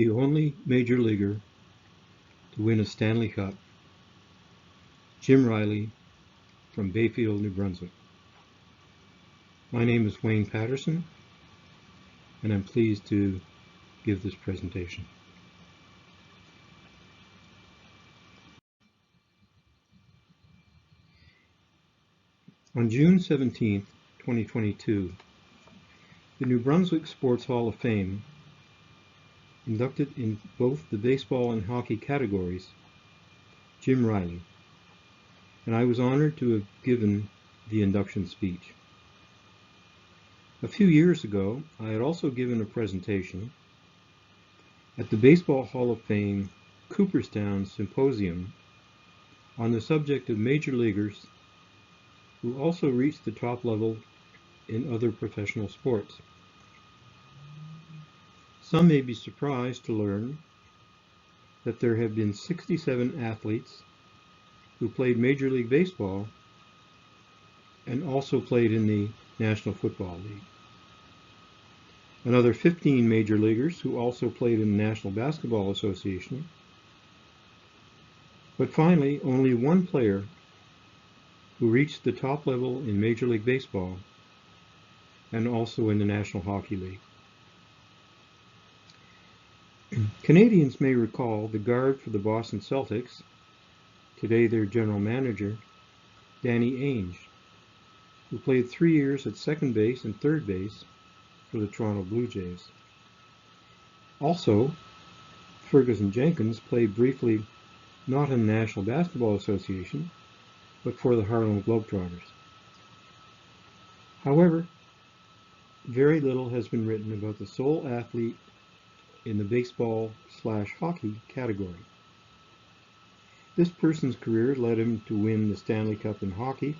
the only major leaguer to win a Stanley Cup, Jim Riley from Bayfield, New Brunswick. My name is Wayne Patterson, and I'm pleased to give this presentation. On June 17, 2022, the New Brunswick Sports Hall of Fame inducted in both the baseball and hockey categories Jim Riley, and I was honored to have given the induction speech. A few years ago, I had also given a presentation at the Baseball Hall of Fame Cooperstown Symposium on the subject of major leaguers who also reached the top level in other professional sports. Some may be surprised to learn that there have been 67 athletes who played Major League Baseball and also played in the National Football League. Another 15 major leaguers who also played in the National Basketball Association. But finally, only one player who reached the top level in Major League Baseball and also in the National Hockey League. Canadians may recall the guard for the Boston Celtics, today their general manager, Danny Ainge, who played 3 years at second base and third base for the Toronto Blue Jays. Also, Ferguson Jenkins played briefly not in the National Basketball Association, but for the Harlem Globetrotters. However, very little has been written about the sole athlete in the baseball/hockey category. This person's career led him to win the Stanley Cup in hockey,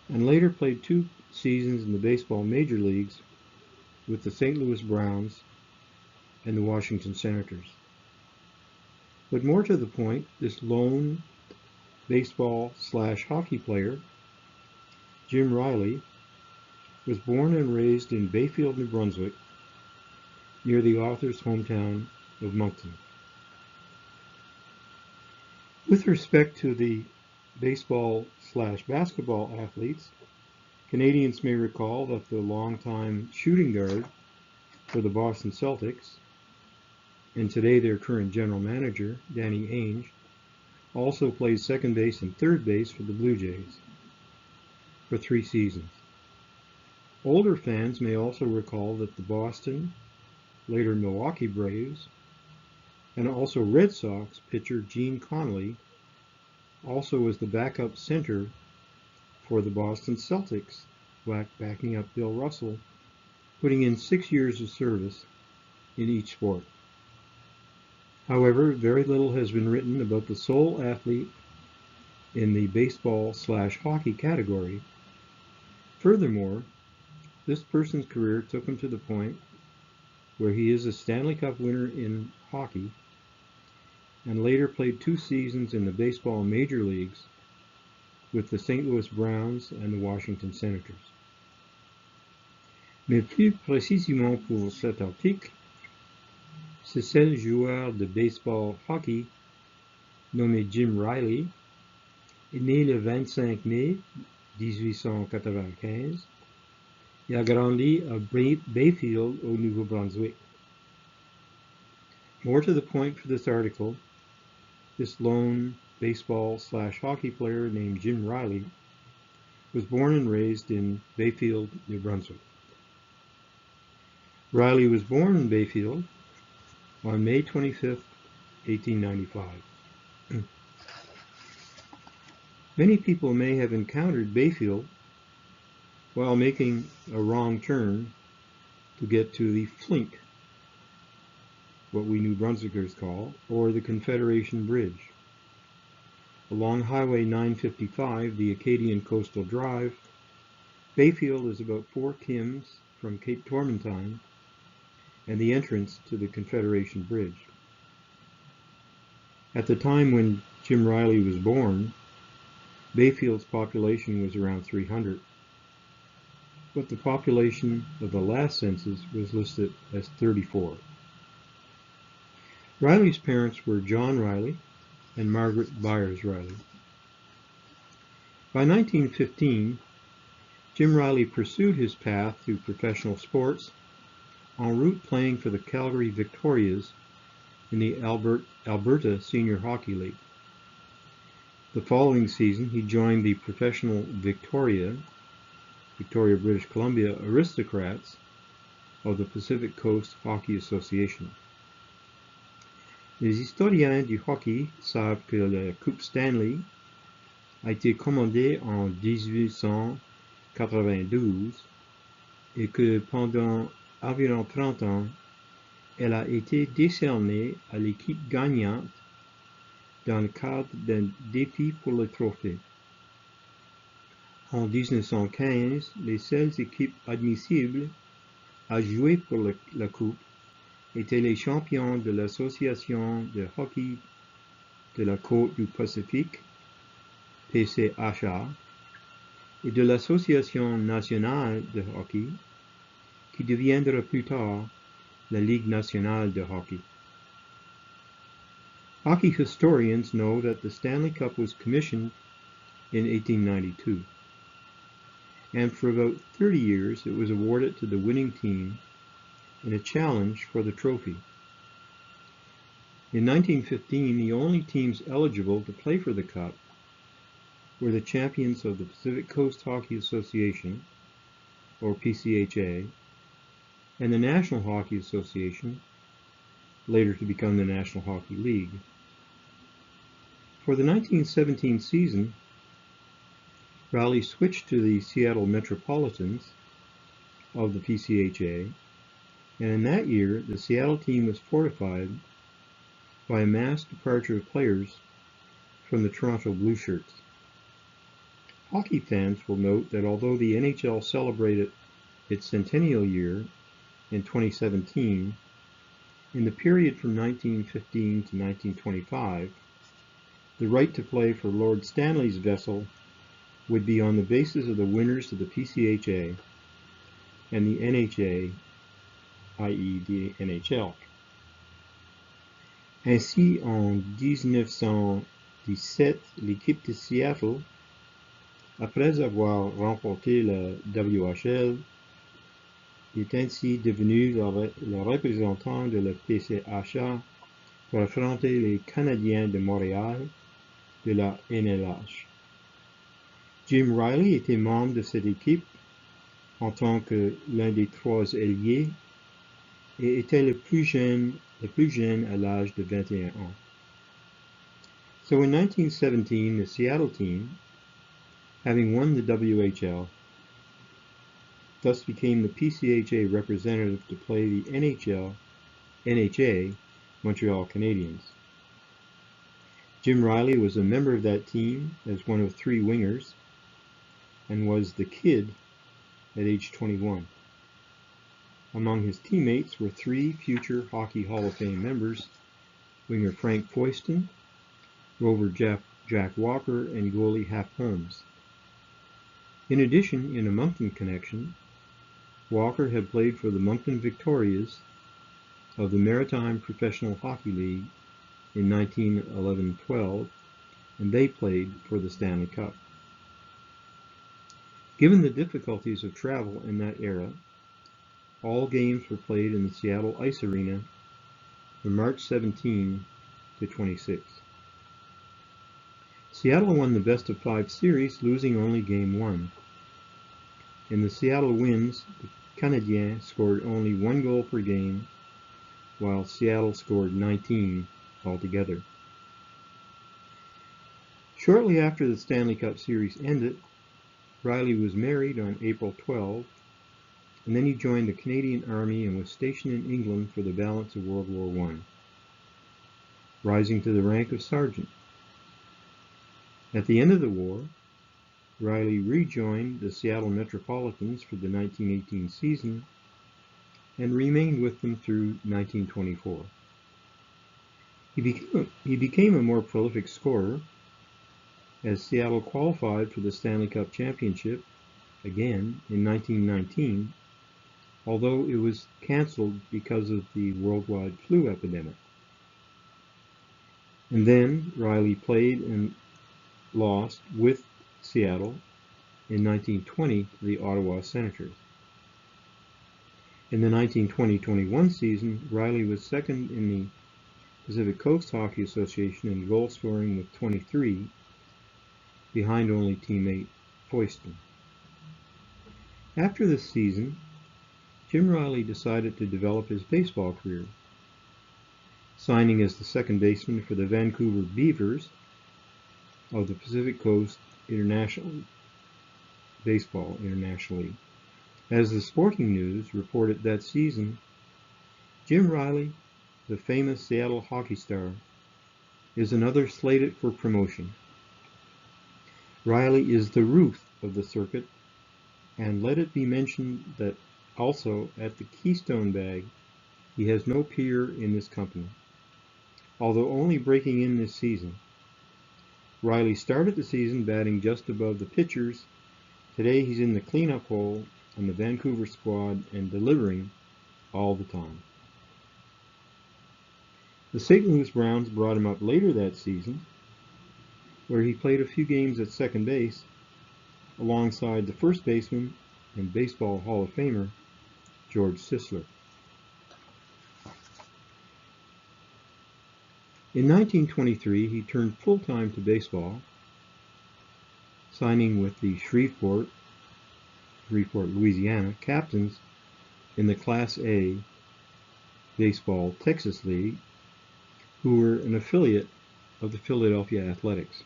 and later played 2 seasons in the baseball major leagues with the St. Louis Browns and the Washington Senators. But more to the point, this lone baseball/hockey player, Jim Riley, was born and raised in Bayfield, New Brunswick, near the author's hometown of Moncton. With respect to the baseball/basketball athletes, Canadians may recall that the longtime shooting guard for the Boston Celtics, and today their current general manager, Danny Ainge, also played second base and third base for the Blue Jays for 3 seasons. Older fans may also recall that the Boston, later Milwaukee Braves, and also Red Sox pitcher Gene Connolly also was the backup center for the Boston Celtics, backing up Bill Russell, putting in 6 years of service in each sport. However, very little has been written about the sole athlete in the baseball/hockey category. Furthermore, this person's career took him to the point where he is a Stanley Cup winner in hockey, and later played 2 seasons in the baseball major leagues with the St. Louis Browns and the Washington Senators. Mais plus précisément pour cet article, ce seul joueur de baseball-hockey nommé Jim Riley est né le 25 mai 1895 et a grandi à Bayfield au Nouveau-Brunswick. More to the point for this article, this lone baseball/hockey player named Jim Riley was born and raised in Bayfield, New Brunswick. Riley was born in Bayfield on May 25, 1895. Many people may have encountered Bayfield while making a wrong turn to get to the Flink, what we New Brunswickers call, or the Confederation Bridge. Along Highway 955, the Acadian Coastal Drive, Bayfield is about 4 kims from Cape Tormentine and the entrance to the Confederation Bridge. At the time when Jim Riley was born, Bayfield's population was around 300, but the population of the last census was listed as 34. Riley's parents were John Riley and Margaret Byers Riley. By 1915, Jim Riley pursued his path through professional sports, en route playing for the Calgary Victorias in the Alberta Senior Hockey League. The following season, he joined the professional Victoria, British Columbia Aristocrats of the Pacific Coast Hockey Association. Les historiens du hockey savent que la Coupe Stanley a été commandée en 1892 et que pendant environ 30 ans, elle a été décernée à l'équipe gagnante dans le cadre d'un défi pour le trophée. En 1915, les seules équipes admissibles à jouer pour la Coupe étaient les champions de l'Association de hockey de la côte du Pacifique, PCHA, et de l'Association nationale de hockey, qui deviendra plus tard la Ligue nationale de hockey. Hockey historians know that the Stanley Cup was commissioned in 1892, and for about 30 years it was awarded to the winning team in a challenge for the trophy. In 1915, the only teams eligible to play for the Cup were the champions of the Pacific Coast Hockey Association, or PCHA, and the National Hockey Association, later to become the National Hockey League. For the 1917 season, Riley switched to the Seattle Metropolitans of the PCHA, and in that year, the Seattle team was fortified by a mass departure of players from the Toronto Blue Shirts. Hockey fans will note that although the NHL celebrated its centennial year in 2017, in the period from 1915 to 1925, the right to play for Lord Stanley's vessel would be on the basis of the winners of the PCHA and the NHA, i.e. the NHL. Ainsi, en 1917, l'équipe de Seattle, après avoir remporté la WHL, est ainsi devenue le représentant de la PCHA pour affronter les Canadiens de Montréal de la NLH. Jim Riley était membre de cette équipe en tant que l'un des trois ailiers et était le plus jeune à l'âge de 21 ans. So in 1917, the Seattle team, having won the WHL, thus became the PCHA representative to play the NHA, Montreal Canadiens. Jim Riley was a member of that team as one of 3 wingers and was the kid at age 21. Among his teammates were 3 future Hockey Hall of Fame members, winger Frank Foyston, rover Jack Walker, and goalie Hap Holmes. In addition, in a Moncton connection, Walker had played for the Moncton Victorias of the Maritime Professional Hockey League in 1911-12, and they played for the Stanley Cup. Given the difficulties of travel in that era, all games were played in the Seattle Ice Arena from March 17 to 26. Seattle won the best-of-5 series, losing only Game 1. In the Seattle wins, the Canadiens scored only 1 goal per game, while Seattle scored 19 altogether. Shortly after the Stanley Cup Series ended, Riley was married on April 12, and then he joined the Canadian Army and was stationed in England for the balance of World War I, rising to the rank of sergeant. At the end of the war, Riley rejoined the Seattle Metropolitans for the 1918 season and remained with them through 1924. He became a more prolific scorer as Seattle qualified for the Stanley Cup Championship again in 1919, although it was canceled because of the worldwide flu epidemic. And then Riley played and lost with Seattle in 1920 to the Ottawa Senators. In the 1920-21 season, Riley was second in the Pacific Coast Hockey Association in goal scoring with 23, behind only teammate Foyston. After this season, Jim Riley decided to develop his baseball career, signing as the second baseman for the Vancouver Beavers of the Pacific Coast Baseball International League. As the Sporting News reported that season, Jim Riley, the famous Seattle hockey star, is another slated for promotion. Riley is the Ruth of the circuit, and let it be mentioned that also at the Keystone Bag, he has no peer in this company. Although only breaking in this season, Riley started the season batting just above the pitchers. Today he's in the cleanup hole on the Vancouver squad and delivering all the time. The St. Louis Browns brought him up later that season, where he played a few games at second base alongside the first baseman and Baseball Hall of Famer George Sisler. In 1923, he turned full-time to baseball, signing with the Shreveport, Louisiana Captains in the Class A Baseball Texas League, who were an affiliate of the Philadelphia Athletics.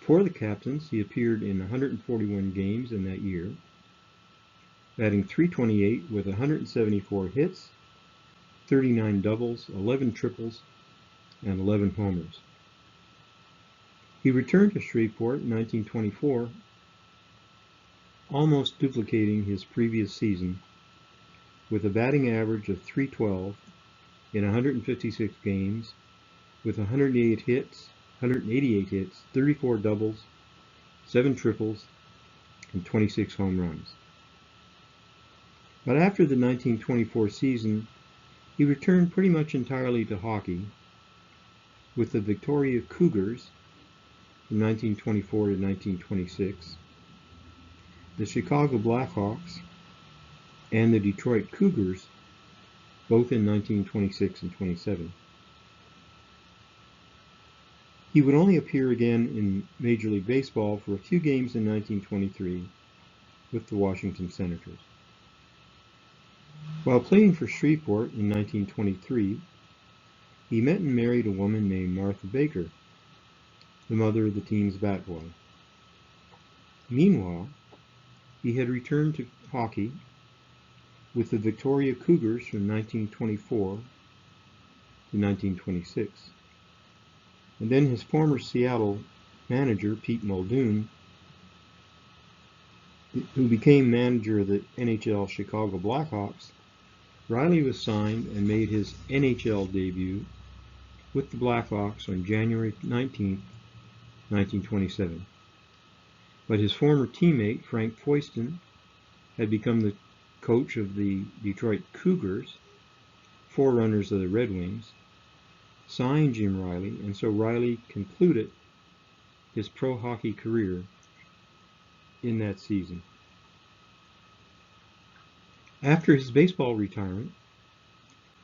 For the Captains, he appeared in 141 games in that year, batting .328 with 174 hits, 39 doubles, 11 triples, and 11 homers. He returned to Shreveport in 1924, almost duplicating his previous season with a batting average of .312 in 156 games with 188 hits, 34 doubles, 7 triples, and 26 home runs. But after the 1924 season, he returned pretty much entirely to hockey with the Victoria Cougars from 1924 to 1926, the Chicago Blackhawks, and the Detroit Cougars, both in 1926 and 27. He would only appear again in Major League Baseball for a few games in 1923 with the Washington Senators. While playing for Shreveport in 1923, he met and married a woman named Martha Baker, the mother of the team's bat boy. Meanwhile, he had returned to hockey with the Victoria Cougars from 1924 to 1926. And then his former Seattle manager, Pete Muldoon, who became manager of the NHL Chicago Blackhawks, Riley was signed and made his NHL debut with the Blackhawks on January 19, 1927. But his former teammate, Frank Foyston, had become the coach of the Detroit Cougars, forerunners of the Red Wings, signed Jim Riley, and so Riley concluded his pro hockey career in that season. After his baseball retirement,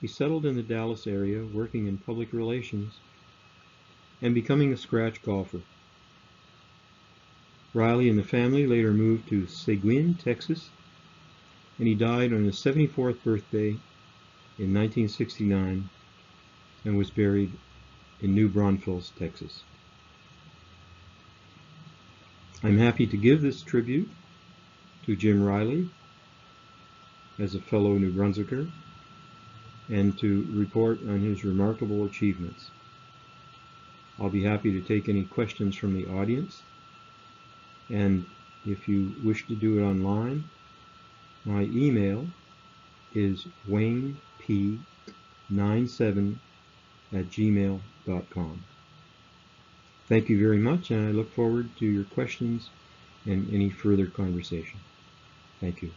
he settled in the Dallas area, working in public relations and becoming a scratch golfer. Riley and the family later moved to Seguin, Texas, and he died on his 74th birthday in 1969 and was buried in New Braunfels, Texas. I'm happy to give this tribute to Jim Riley as a fellow New Brunswicker and to report on his remarkable achievements. I'll be happy to take any questions from the audience, and if you wish to do it online, my email is waynep97@gmail.com. Thank you very much, and I look forward to your questions and any further conversation. Thank you.